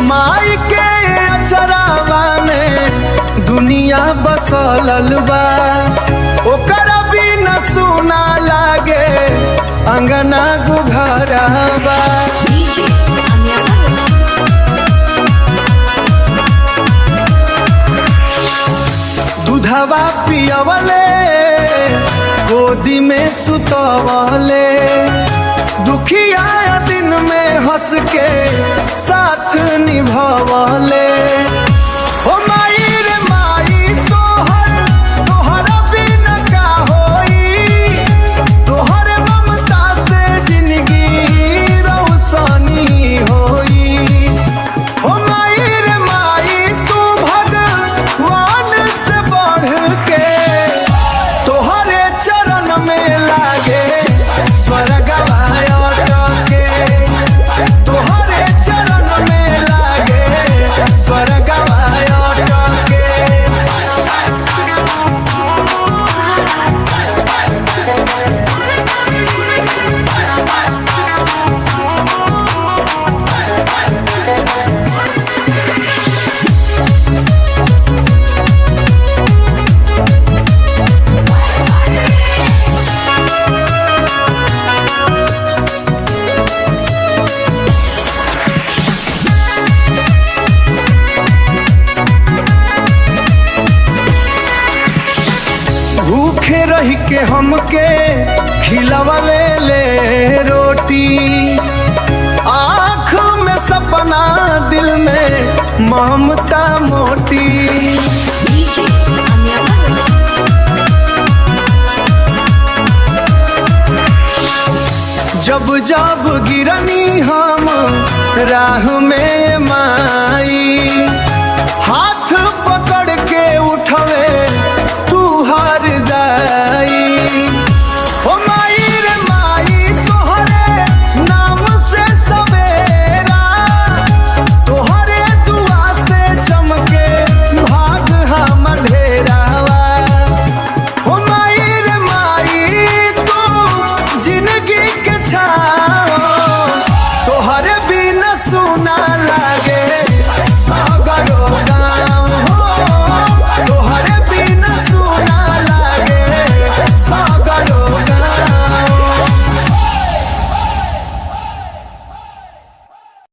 माई के अचरावा में दुनिया बसलल बा, ओकर बिना सुना लागे अंगना गुघरवा। दूधवा पियवले गोदी में सुतवले, दुखिया दिन में हंस के साथ निभावले। हो माई रे माई तोहर बिना का होई, तोहर ममता से जिंदगी रोशनी होई। हो माई रे माई तू भगवान से बढ़ के, तोहरे चरण में लागे स्वर्गवा अटके, तोहरे चरण में लागे स्वर्गवा अटके। भूखे रह के हमके खिलवले ले रोटी, आँख में सपना दिल में ममता मोटी। जब जब गिरनी हम राह में माई, हाथ पकड़ के उठवे तू हर दाई। हो माई रे माई तोहरे नाम से सवेरा, तोहरे दुआ से चमके भाग हम ढेरावा। हो माई रे माई तू जिंदगी के छाओ, तोहरे बिना सुना